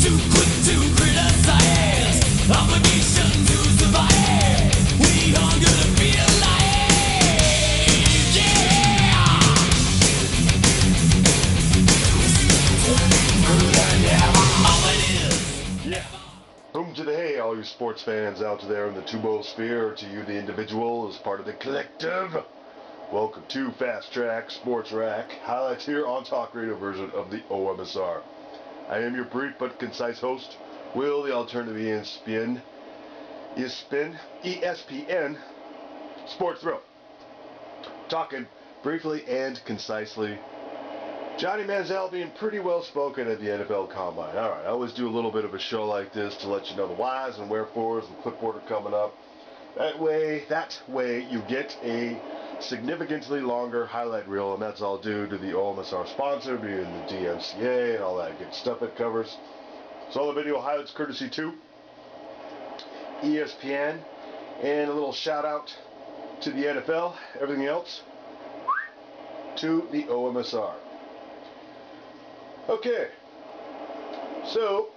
too quick to criticize. Obligation to survive. We hunger to be alive. Yeah. All it is. Boom to the hey, all you sports fans out there in the two-bowl sphere, to you, the individual, as part of the collective. Welcome to Fast Track Sports Rack, highlights here on Talk Radio version of the OMSR. I am your brief but concise host, Will, the alternative ESPN Sports Thrill. Talking briefly and concisely. Johnny Manziel being pretty well spoken at the NFL Combine. All right, I always do a little bit of a show like this to let you know the whys and wherefores and clipboard are coming up. That way you get a significantly longer highlight reel, and that's all due to the OMSR sponsor being the DMCA and all that good stuff it covers. So all the video highlights courtesy to ESPN, and a little shout out to the NFL. Everything else to the OMSR. Okay, so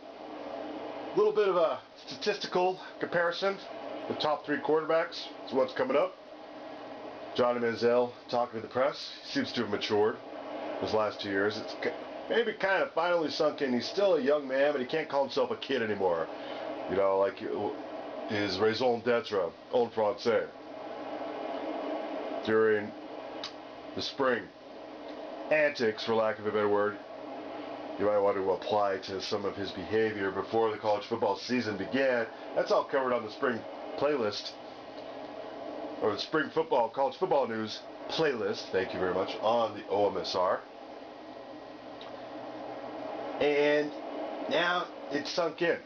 a little bit of a statistical comparison. The top three quarterbacks is what's coming up. Johnny Manziel talking to the press. He seems to have matured his last 2 years. It's maybe kind of finally sunk in. He's still a young man, but he can't call himself a kid anymore. You know, like his raison d'etre en français. During the spring antics, for lack of a better word, you might want to apply to some of his behavior before the college football season began. That's all covered on the spring playlist, or the spring football, college football news playlist, thank you very much, on the OMSR. And now it's sunk in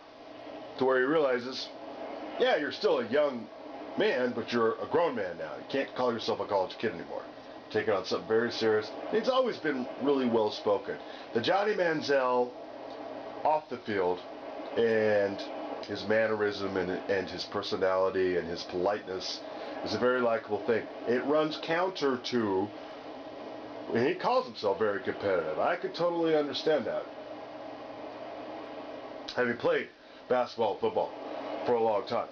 to where he realizes, yeah, you're still a young man, but you're a grown man now. You can't call yourself a college kid anymore. Taking on something very serious. He's always been really well spoken. The Johnny Manziel off the field and his mannerism and his personality and his politeness is a very likable thing. It runs counter to, and he calls himself very competitive. I could totally understand that. Having played basketball and football for a long time.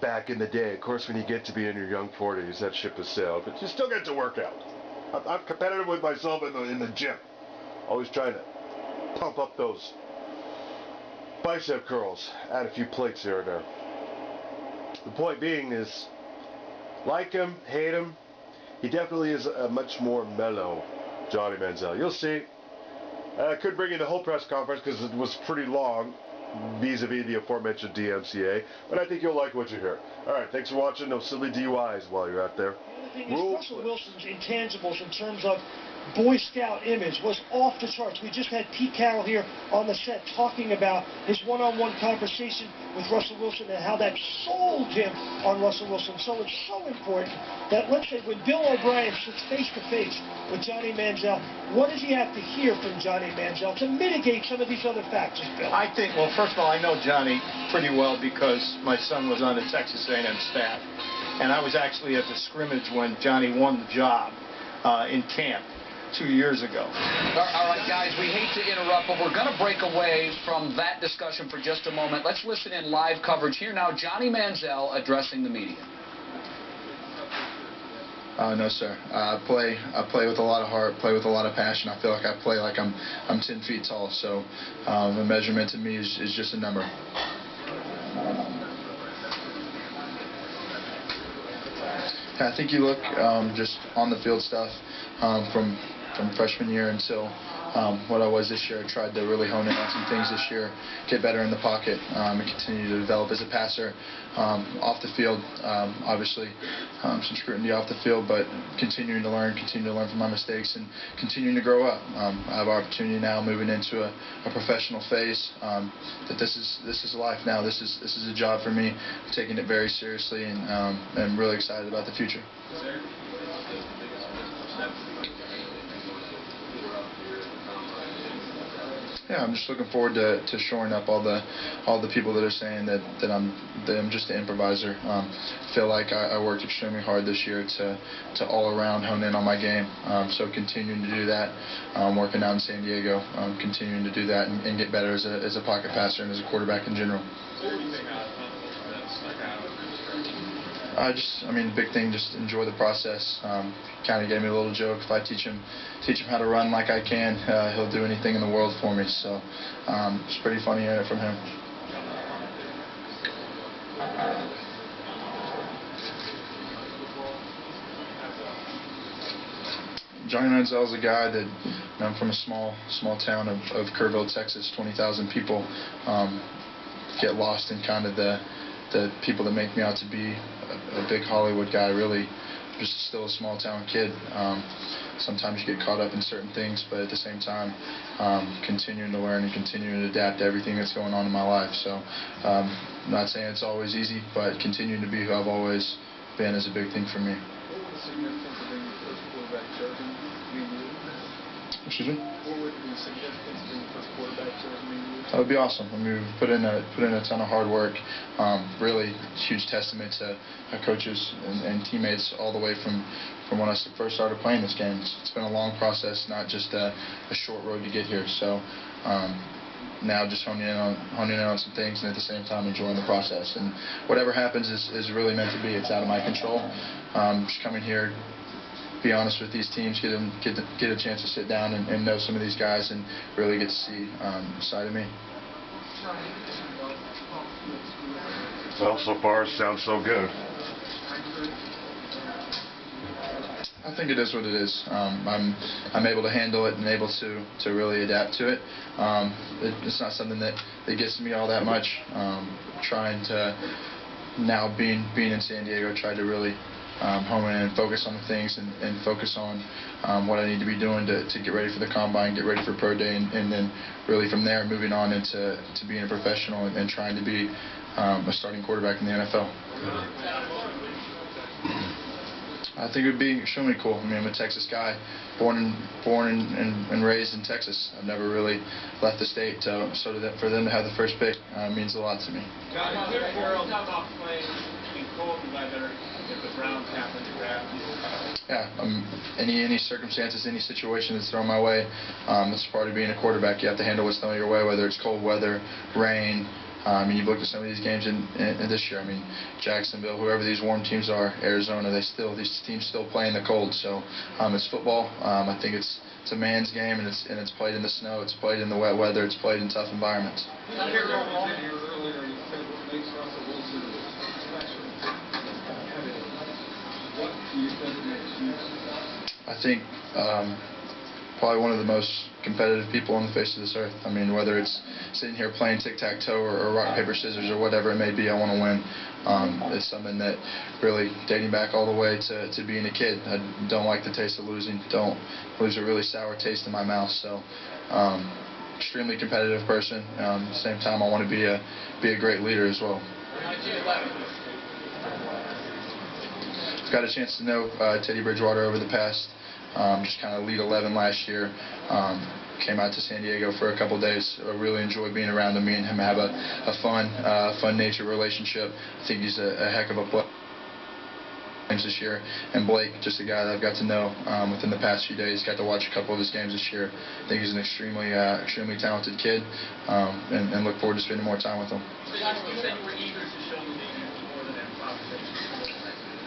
Back in the day, of course, when you get to be in your young 40s, that ship has sailed, but you still get to work out. I'm competitive with myself in the gym. Always trying to pump up those bicep curls, add a few plates here and there. The point being is, like him, hate him, he definitely is a much more mellow Johnny Manziel. You'll see. I couldn't bring you the whole press conference because it was pretty long, vis-a-vis the aforementioned DMCA, but I think you'll like what you hear. All right, thanks for watching. No silly DUIs while you're out there. The other thing is Russell Wilson's intangibles in terms of Boy Scout image was off the charts. We just had Pete Carroll here on the set talking about his one-on-one conversation with Russell Wilson and how that sold him on Russell Wilson. So it's so important that, let's say, when Bill O'Brien sits face-to-face with Johnny Manziel, what does he have to hear from Johnny Manziel to mitigate some of these other factors, Bill? I think, well, first of all, I know Johnny pretty well because my son was on the Texas A&M staff. And I was actually at the scrimmage when Johnny won the job in camp 2 years ago. All right, guys, we hate to interrupt, but we're going to break away from that discussion for just a moment. Let's listen in live coverage here now. Johnny Manziel addressing the media. No, sir. I play with a lot of heart, play with a lot of passion. I feel like I play like I'm 10 feet tall, so the measurement to me is just a number. I think you look just on the field stuff from freshman year until what I was this year. I tried to really hone in on some things this year, get better in the pocket, and continue to develop as a passer. Off the field, obviously, some scrutiny off the field, but continue to learn from my mistakes, and continuing to grow up. I have opportunity now moving into a professional phase. That this is life now. This is a job for me. I'm taking it very seriously, and I'm really excited about the future. Yeah, I'm just looking forward to shoring up all the people that are saying that I'm just an improviser. Feel like I worked extremely hard this year to all around hone in on my game. So continuing to do that, working out in San Diego, continuing to do that and get better as a pocket passer and as a quarterback in general. The big thing, just enjoy the process. Kind of gave me a little joke. If I teach him how to run like I can, he'll do anything in the world for me. So it's pretty funny hearing it from him. Johnny Manziel is a guy that, I'm from a small town of Kerrville, Texas, 20,000 people. Get lost in kind of the people that make me out to be a big Hollywood guy. Really, just still a small town kid. Sometimes you get caught up in certain things, but at the same time, continuing to learn and continuing to adapt to everything that's going on in my life. So, I'm not saying it's always easy, but continuing to be who I've always been is a big thing for me. What would the significance of being the first quarterback chosen mean to you? Excuse me? What would the significance of being the first quarterback chosen mean to you? That would be awesome. We've put in a ton of hard work. Really huge testament to our coaches and teammates all the way from when I first started playing this game. It's been a long process, not just a short road to get here. So now just honing in on some things and at the same time enjoying the process. And whatever happens is really meant to be. It's out of my control. Just coming here, be honest with these teams, get a chance to sit down and know some of these guys and really get to see a side of me. Well, so far it sounds so good. I think it is what it is. I'm able to handle it and able to really adapt to it. It's not something that gets to me all that much. Trying to now being in San Diego, try to really home in and focus on the things and focus on what I need to be doing to get ready for the combine, get ready for pro day, and then really from there moving on into being a professional and trying to be a starting quarterback in the NFL. I think it would be extremely cool. I'm a Texas guy, born and raised in Texas. I've never really left the state, so for them to have the first pick means a lot to me. Yeah, any circumstances, any situation that's thrown my way, that's part of being a quarterback. You have to handle what's thrown your way, whether it's cold weather, rain. You've looked at some of these games in this year. Jacksonville, whoever these warm teams are, Arizona, these teams still play in the cold. So it's football. I think it's a man's game, and it's played in the snow. It's played in the wet weather. It's played in tough environments. I think probably one of the most competitive people on the face of this earth. Whether it's sitting here playing tic-tac-toe or rock, paper, scissors or whatever it may be, I want to win. It's something that really, dating back all the way to being a kid, I don't like the taste of losing. Don't lose a really sour taste in my mouth. So extremely competitive person. At the same time, I want to be a great leader as well. I've got a chance to know Teddy Bridgewater over the past, just kind of lead 11 last year. Came out to San Diego for a couple days. I really enjoyed being around him. Me and him have a fun nature relationship. I think he's a heck of a player this year. And Blake, just a guy that I've got to know within the past few days. Got to watch a couple of his games this year. I think he's an extremely talented kid, and look forward to spending more time with him.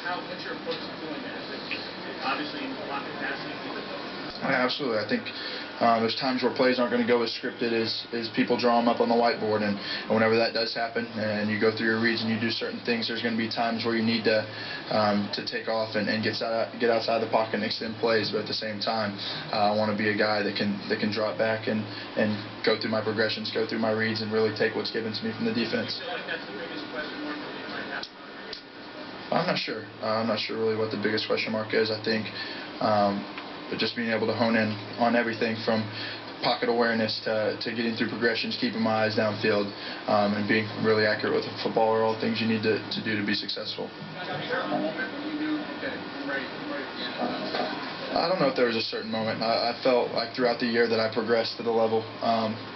What's your approach to doing that? Obviously, in pocket passing. Yeah, absolutely. I think there's times where plays aren't going to go as scripted as people draw them up on the whiteboard, and whenever that does happen, and you go through your reads and you do certain things, there's going to be times where you need to take off and get outside the pocket and extend plays. But at the same time, I want to be a guy that can drop back and go through my progressions, go through my reads, and really take what's given to me from the defense. Do you feel like that's the biggest question mark that you might have? I'm not sure. I'm not sure really what the biggest question mark is. I think but just being able to hone in on everything from pocket awareness to getting through progressions, keeping my eyes downfield, and being really accurate with the football are all things you need to do to be successful. Is there a moment when you knew, okay, I'm ready? I don't know if there was a certain moment. I felt like throughout the year that I progressed to the level.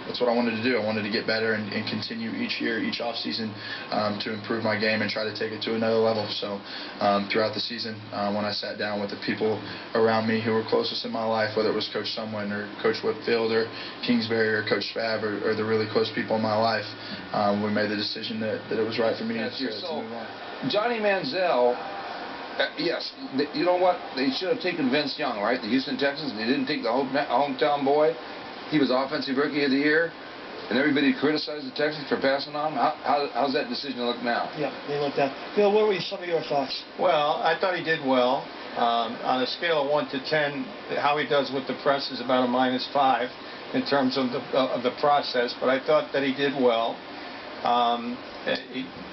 That's what I wanted to do. I wanted to get better and continue each year, each off season, to improve my game and try to take it to another level. So throughout the season, when I sat down with the people around me who were closest in my life, whether it was Coach Sumwin or Coach Whitfield or Kingsbury or Coach Fab or the really close people in my life, we made the decision that it was right for me to move on. Johnny Manziel. Yes, you know what? They should have taken Vince Young, right? The Houston Texans, and they didn't take the hometown boy. He was Offensive Rookie of the Year, and everybody criticized the Texans for passing on him. How's that decision look now? Yeah, they looked at. Bill, what were some of your thoughts? Well, I thought he did well. On a scale of 1 to 10, how he does with the press is about a -5 in terms of the process, but I thought that he did well.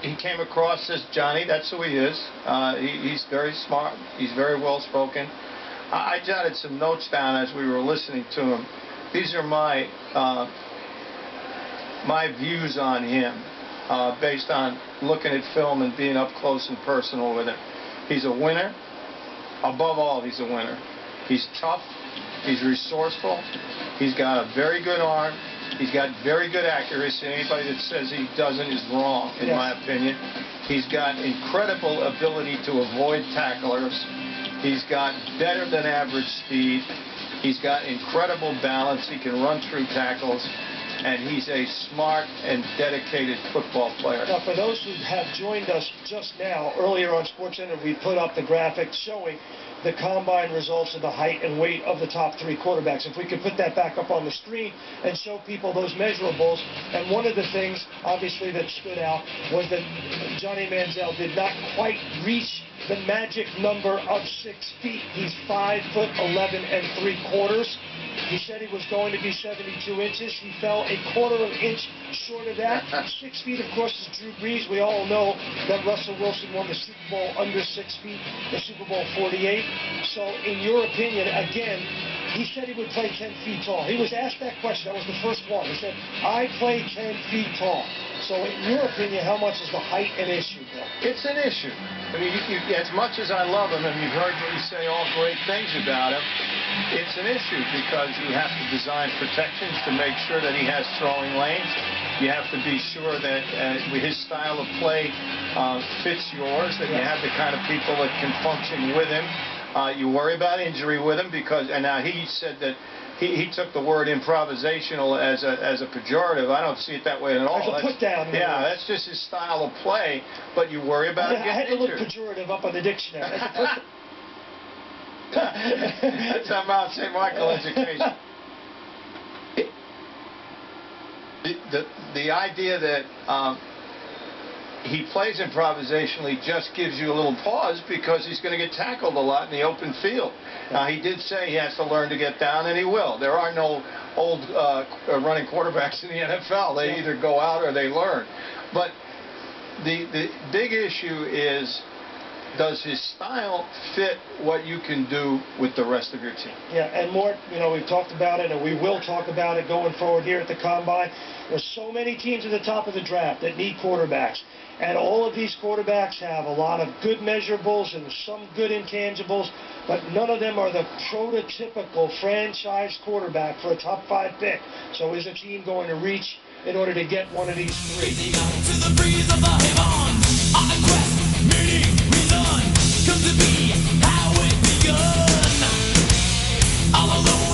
He came across as Johnny. That's who he is. He's very smart. He's very well spoken. I jotted some notes down as we were listening to him. These are my my views on him based on looking at film and being up close and personal with him. He's a winner. Above all, he's a winner. He's tough. He's resourceful. He's got a very good arm. He's got very good accuracy. Anybody that says he doesn't is wrong, in my opinion. He's got incredible ability to avoid tacklers. He's got better than average speed. He's got incredible balance. He can run through tackles. And he's a smart and dedicated football player. Now, for those who have joined us just now, earlier on SportsCenter, we put up the graphic showing the combine results of the height and weight of the top 3 quarterbacks. If we could put that back up on the screen and show people those measurables. And one of the things, obviously, that stood out was that Johnny Manziel did not quite reach the magic number of 6 feet. He's 5'11" and 3/4. He said he was going to be 72 inches. He fell a quarter of an inch short of that. 6 feet, of course, is Drew Brees. We all know that Russell Wilson won the Super Bowl under 6 feet, the Super Bowl 48. So, in your opinion, again, he said he would play 10 feet tall. He was asked that question. That was the first one. He said, I play 10 feet tall. So, in your opinion, how much is the height an issue, Bill? It's an issue. I mean, as much as I love him, and you've heard me say all great things about him, it's an issue because you have to design protections to make sure that he has throwing lanes. You have to be sure that his style of play fits yours, that you have the kind of people that can function with him. You worry about injury with him because, and now he said that he took the word improvisational as a pejorative. I don't see it that way at all. As a put down. Yeah, that's just his style of play, but you worry about I had to injured. look pejorative up on the dictionary. That's how Mount St. Michael education. The idea that he plays improvisationally just gives you a little pause because he's going to get tackled a lot in the open field. Now, he did say he has to learn to get down, and he will. There are no old running quarterbacks in the NFL. They either go out or they learn. But the big issue is, does his style fit what you can do with the rest of your team? Yeah, and Mort, you know, we've talked about it, and we will talk about it going forward here at the Combine. There's so many teams at the top of the draft that need quarterbacks, and all of these quarterbacks have a lot of good measurables and some good intangibles, but none of them are the prototypical franchise quarterback for a top 5 pick. So is a team going to reach in order to get one of these 3? To the breeze of the heavens, on a quest, meaning, reason, come to be how it begun. All alone.